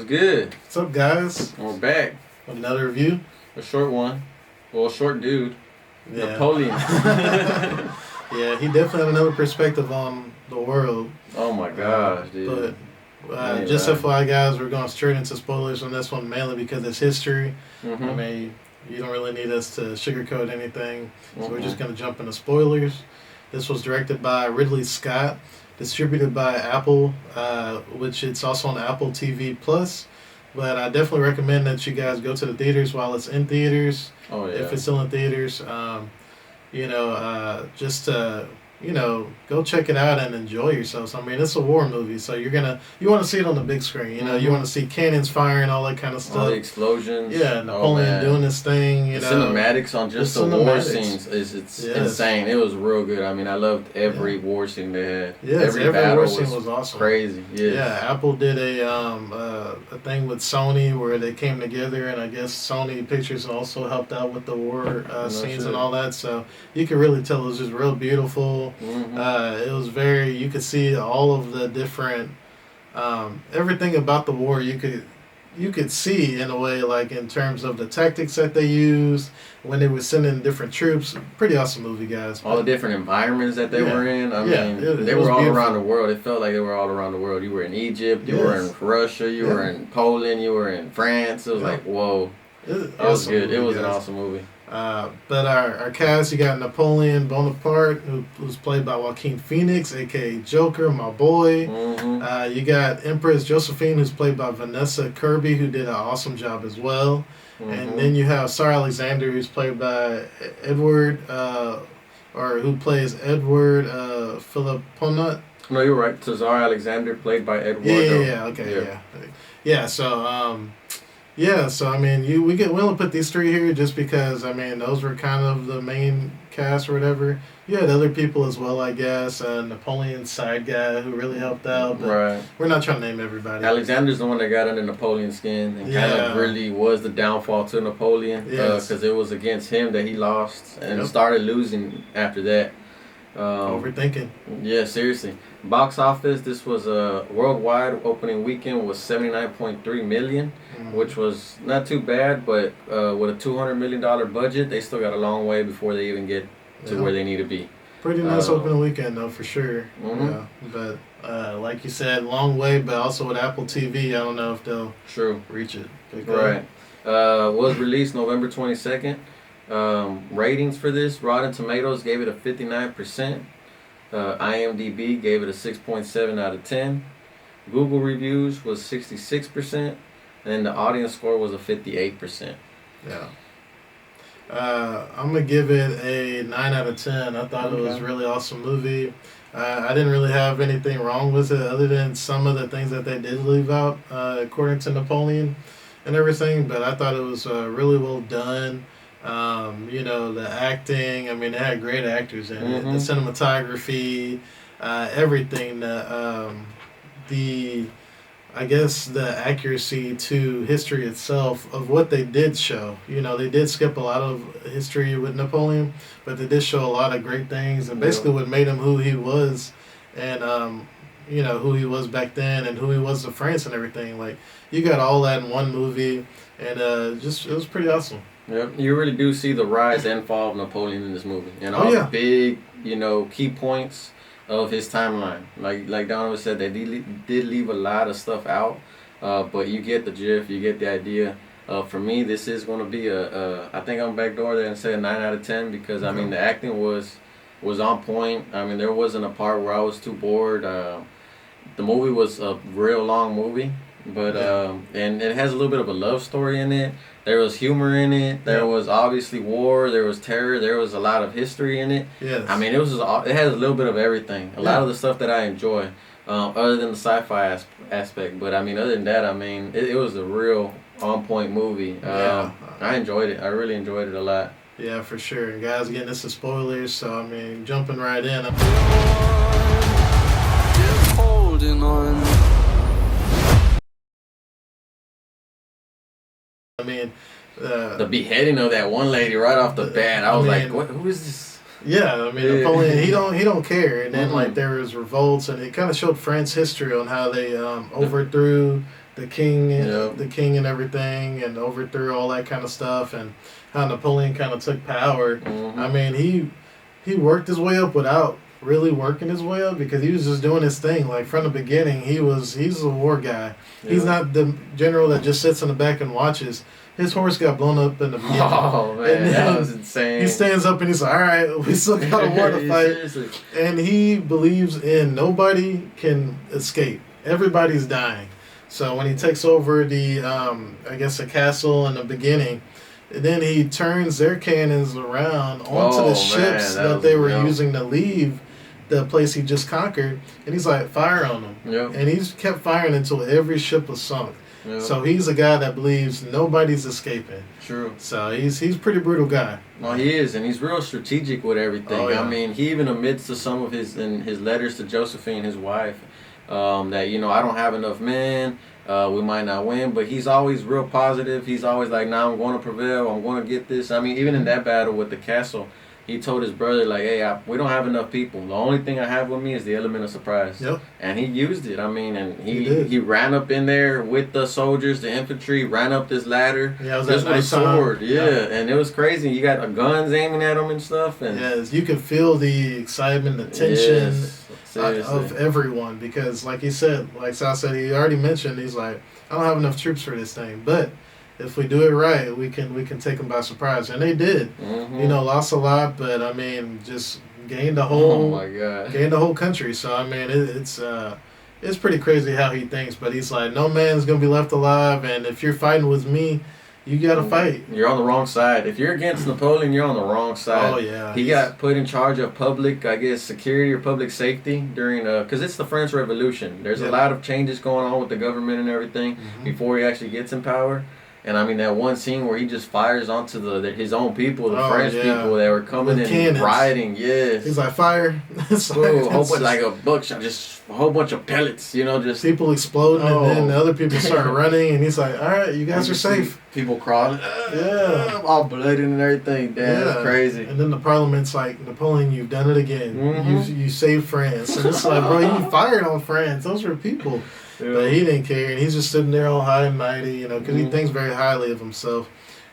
good? What's up, guys? We're back. Another review. A short one. Well, a short dude. Yeah. Napoleon. Yeah, he definitely had another perspective on the world. Oh my gosh, dude. But just FYI, guys, we're going straight into spoilers on this one, mainly because it's history. Mm-hmm. I mean, you don't really need us to sugarcoat anything, so we're just going to jump into spoilers. This was directed by Ridley Scott, distributed by Apple, which it's also on Apple TV Plus. But I definitely recommend that you guys go to the theaters while it's in theaters. Oh yeah. If it's still in theaters, go check it out and enjoy yourselves. I mean, it's a war movie, so you want to see it on the big screen. You want to see cannons firing, all that kind of stuff. All the explosions. Yeah, Napoleon doing his thing. The cinematics on just the war scenes is insane. It was real good. I mean, I loved every war scene they had. Yes, every war scene was awesome. Crazy. Yes. Yeah, Apple did a thing with Sony where they came together, and I guess Sony Pictures also helped out with the war scenes and all that. So you could really tell it was just real beautiful. Mm-hmm. It was you could see all of the different, everything about the war you could see in a way, like in terms of the tactics that they used when they were sending different troops. Pretty awesome movie, guys. All the different environments that they were in. I mean, they was were all beautiful. around the world. It felt like they were all around the world. You were in Egypt, you were in Russia, you were in Poland, you were in France. It was like, whoa. It was good. Movie, it was guys. an awesome movie. But our cast, you got Napoleon Bonaparte, who's played by Joaquin Phoenix, aka Joker, my boy. Mm-hmm. You got Empress Josephine, who's played by Vanessa Kirby, who did an awesome job as well. Mm-hmm. And then you have Sir Alexander, who's played by Edward, or who plays Edward Philipponut. No, you're right. Cesar Alexander, played by Edward. Yeah. So I mean, we only put these three here just because I mean those were kind of the main cast or whatever. You had other people as well, I guess. Napoleon's side guy who really helped out. But right. We're not trying to name everybody. Alexander's the one that got under Napoleon's skin and kind of really was the downfall to Napoleon because it was against him that he lost and started losing after that. Overthinking. Yeah, seriously. Box office, this was a worldwide opening weekend was $79.3 million, which was not too bad, but with a $200 million budget, they still got a long way before they even get to where they need to be. Pretty nice opening weekend though, for sure. Mm-hmm. Yeah, but like you said, long way, but also with Apple TV, I don't know if they'll reach it. Right. Was released November 22nd. Ratings for this, Rotten Tomatoes gave it a 59%. IMDb gave it a 6.7 out of 10. Google reviews was 66%. And the audience score was a 58%. Yeah. I'm going to give it a 9 out of 10. I thought it was a really awesome movie. I didn't really have anything wrong with it other than some of the things that they did leave out, according to Napoleon and everything. But I thought it was really well done. The acting, I mean, they had great actors in it. The cinematography, everything. The accuracy to history itself of what they did show. They did skip a lot of history with Napoleon, but they did show a lot of great things and basically what made him who he was and, who he was back then and who he was to France and everything. Like, you got all that in one movie and it was pretty awesome. Yep, you really do see the rise and fall of Napoleon in this movie, and all the big, key points of his timeline. Like Donovan said, they did leave a lot of stuff out, but you get the gist, you get the idea. For me, this is going to be I think I'm backdoor there and say a 9 out of 10 because I mean the acting was on point. I mean there wasn't a part where I was too bored. The movie was a real long movie, but and it has a little bit of a love story in it. There was humor in it. There was obviously war. There was terror. There was a lot of history in it. Yes. I mean, it has a little bit of everything. A lot of the stuff that I enjoy, other than the sci-fi aspect. But I mean, other than that, I mean, it was a real on-point movie. I enjoyed it. I really enjoyed it a lot. Yeah, for sure. And guys, again, this is spoilers, so I mean, jumping right in. Just holding on. I mean, the beheading of that one lady right off the bat, I was like, "What? Who is this?" Yeah, I mean, Napoleon, he don't care. And then like there was revolts, and it kind of showed France history on how they overthrew the king, and everything, and overthrew all that kind of stuff, and how Napoleon kind of took power. Mm-hmm. I mean, he worked his way up without really working his way up because he was just doing his thing. Like from the beginning, he's a war guy. Yeah. He's not the general that just sits in the back and watches. His horse got blown up in the beginning. Oh man, that was insane. He stands up and he's like, "All right, we still got a war to fight." And he believes in nobody can escape. Everybody's dying. So when he takes over the, I guess, a castle in the beginning, then he turns their cannons around onto the ships that they were using to leave the place he just conquered, and he's like, fire on them. Yep. And he's kept firing until every ship was sunk. Yep. So he's a guy that believes nobody's escaping. True. So he's a pretty brutal guy. No, he is, and he's real strategic with everything. Oh, yeah. I mean, he even admits to some of his letters to Josephine, his wife, that I don't have enough men. We might not win, but he's always real positive. He's always like, "Nah, I'm going to prevail. I'm going to get this." I mean, even in that battle with the castle, he told his brother, like, "Hey, we don't have enough people. The only thing I have with me is the element of surprise." Yep. And he used it. I mean, and he ran up in there with the soldiers, the infantry, ran up this ladder. Yeah, it was just with a sword. Yeah, yeah, and it was crazy. You got guns aiming at him and stuff. And yes, you could feel the excitement, the tension of everyone because, like he said, like Sal said, he already mentioned, he's like, "I don't have enough troops for this thing, but if we do it right, we can take them by surprise." And they did. Mm-hmm. Lost a lot, but I mean, just gained the whole country. So I mean, it's pretty crazy how he thinks. But he's like, no man's gonna be left alive, and if you're fighting with me, you gotta fight. You're on the wrong side. If you're against Napoleon, you're on the wrong side. Oh yeah. He got put in charge of public, I guess, security or public safety during because it's the French Revolution. There's a lot of changes going on with the government and everything before he actually gets in power. And I mean that one scene where he just fires onto his own people, the French people that were coming and rioting. Yes. He's like, fire. Like a buckshot, just a whole bunch of pellets. Just people exploding, and then the other people start running, and he's like, all right, you guys are safe. People crawling, all bloody and everything. Damn, that's crazy. And then the Parliament's like, Napoleon, you've done it again. You saved France. And it's like, bro, you fired on France. Those were people. Yeah. But he didn't care, and he's just sitting there all high and mighty, because he thinks very highly of himself,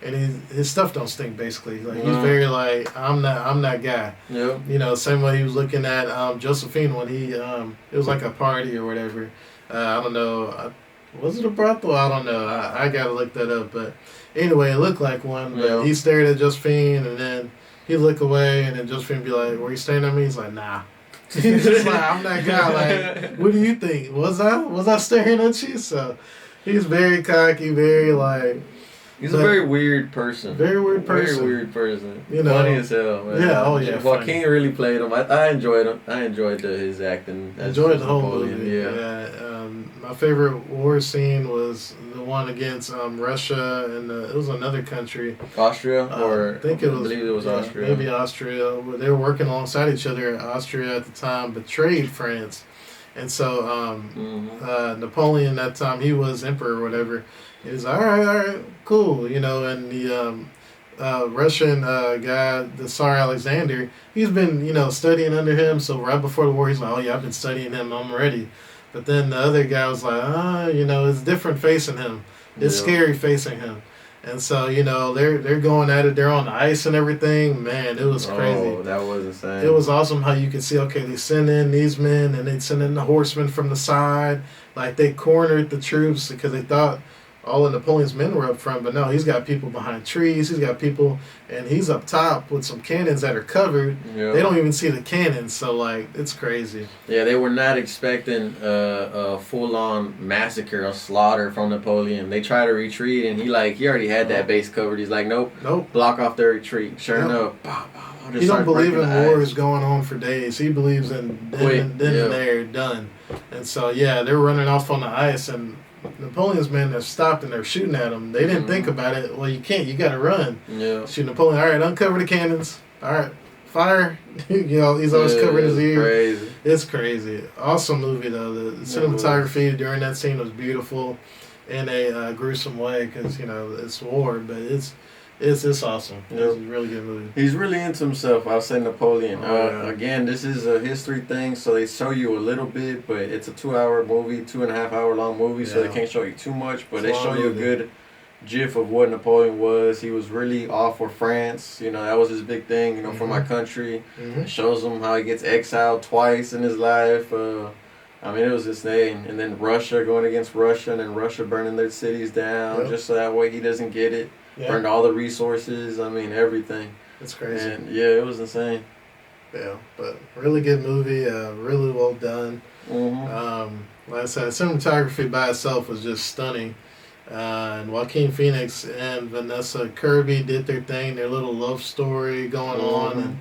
and his stuff don't stink. Basically, like he's very like, I'm that guy. Yeah. Same way he was looking at Josephine when he it was like a party or whatever. I don't know. Was it a brothel? I don't know. I gotta look that up. But anyway, it looked like one. But he stared at Josephine, and then he'd look away, and then Josephine would be like, "Were you staring at me?" He's like, "Nah." He's just like, I'm that guy. Like, what do you think? Was I staring at you? So he's very cocky, very like. He's a very weird person. Very weird person. Very weird person. Funny as hell, man. Yeah, oh yeah. Joaquin really played him. I enjoyed him. I enjoyed his acting. Enjoyed the whole Napoleon. movie. Yeah. My favorite war scene was the one against Russia and it was another country. Austria, I believe it was Austria. Maybe Austria. They were working alongside each other. Austria at the time betrayed France, and so Napoleon that time, he was emperor or whatever. He was all right, cool, and the Russian guy, the Tsar Alexander, he's been studying under him. So right before the war, he's like, oh yeah, I've been studying him, I'm ready. But then the other guy was like, it's different facing him. It's scary facing him. And so, they're going at it. They're on the ice and everything. Man, it was crazy. Oh, that was insane. It was awesome how you could see, okay, they send in these men and they send in the horsemen from the side. Like, they cornered the troops because they thought all of Napoleon's men were up front, but no, he's got people behind trees. He's got people, and he's up top with some cannons that are covered. Yep. They don't even see the cannons, so like it's crazy. Yeah, they were not expecting a full-on massacre, a slaughter from Napoleon. They try to retreat, and he already had that base covered. He's like, nope, block off their retreat. Sure enough, he don't believe in wars going on for days. He believes in then and there, done. And so they're running off on the ice and. Napoleon's men have stopped and they're shooting at him. They didn't think about it. Well, you can't. You got to run. Yeah. Shoot Napoleon. All right, uncover the cannons. All right, fire. He's always covering his ear. Crazy. It's crazy. Awesome movie though. The cinematography during that scene was beautiful in a gruesome way because it's war, but it's It's awesome. Yep. It's a really good movie. He's really into himself. I'll say Napoleon. Again, this is a history thing, so they show you a little bit, but it's a 2-hour movie, 2.5 hour long movie, so they can't show you too much, but they show you a good gif of what Napoleon was. He was really all for France. You know, that was his big thing, you know, for my country. It shows him how he gets exiled twice in his life. I mean, it was his thing. And then Russia, going against Russia, and then Russia burning their cities down just so that way he doesn't get it. Burned all the resources. I mean, everything. It's crazy. And it was insane. Yeah, but really good movie. Really well done. Like I said, cinematography by itself was just stunning. And Joaquin Phoenix and Vanessa Kirby did their thing, their little love story going on, and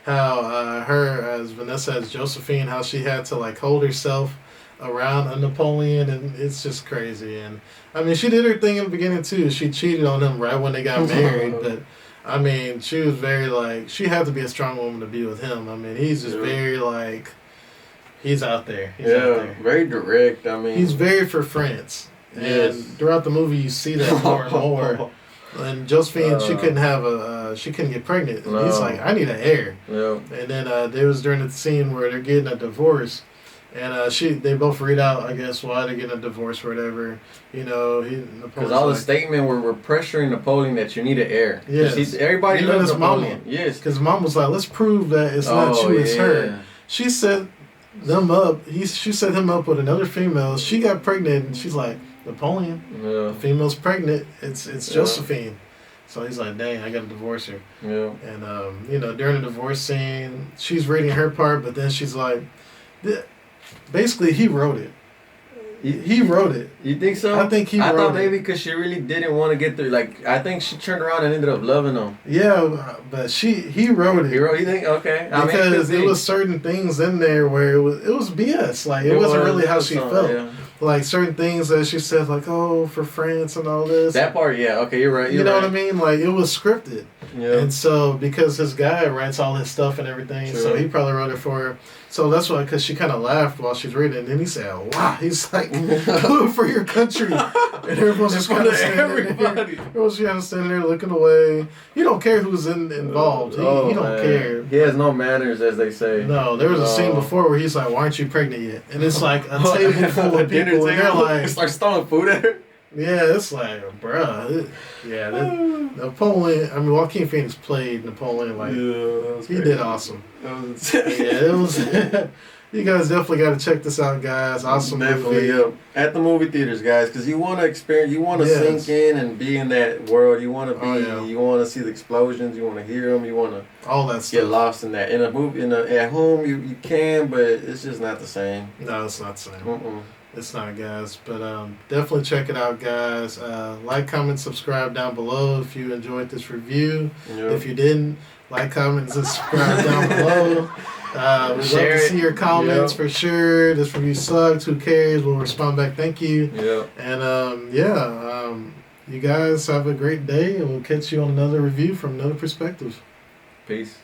how her as Vanessa as Josephine, how she had to like hold herself around a Napoleon, and it's just crazy. And I mean, she did her thing in the beginning too. She cheated on him right when they got married, but I mean, she was very like, she had to be a strong woman to be with him. I mean, he's just very like, he's out there. He's out there. Very direct. I mean, he's very for France. And throughout the movie, you see that more and more. And Josephine, she couldn't get pregnant. And he's like, I need an heir. And then there was during the scene where they're getting a divorce, and they both read out, I guess, why they're getting a divorce or whatever. You know, because all the statement were pressuring Napoleon that you need an heir. Yes, everybody loves Napoleon. Mama. Yes, because mom was like, let's prove that it's not you, it's her. She set them up. She set him up with another female. She got pregnant, and she's like, Napoleon, the female's pregnant. It's Josephine. So he's like, dang, I got to divorce her. And you know, during the divorce scene, she's reading her part, but then she's like, basically, he wrote it. He wrote it. You think so? I think I thought maybe because she really didn't want to get through. Like, I think she turned around and ended up loving him. Yeah, but he wrote it. You think? Okay. Because there was certain things in there where it was BS. Like, it wasn't really how she felt. Yeah. Like, certain things that she said, like, oh, for France and all this. That part, okay, you're right. You know what I mean? Like, it was scripted. Yeah. And so, because this guy writes all his stuff and everything, so he probably wrote it for her. So that's why, because she kind of laughed while she's reading it, and then he said, wow, he's like, do it for your country. And everyone's just kind of standing there. Everyone's kind of standing there looking away. You don't care who's involved. He don't care. He has no manners, as they say. No, there was a scene before where he's like, why aren't you pregnant yet? And it's like a table full of people, and they're like... It's like throwing food at her. Yeah, it's like, bruh. Napoleon, I mean, Joaquin Phoenix played Napoleon like, he did awesome. It was... You guys definitely got to check this out, guys. Awesome movie. At the movie theaters, guys, because you want to experience, you want to sink in and be in that world. You want to be, you want to see the explosions. You want to hear them. You want to all that stuff. Get lost in that. In a movie, at home, you can, but it's just not the same. No, it's not the same. It's not, guys. But definitely check it out, guys. Like, comment, subscribe down below if you enjoyed this review. If you didn't, like, comment, and subscribe down below. We'd love to see your comments for sure. This review sucked. Who cares? We'll respond back. Thank you. And you guys have a great day, and we'll catch you on another review from another perspective. Peace.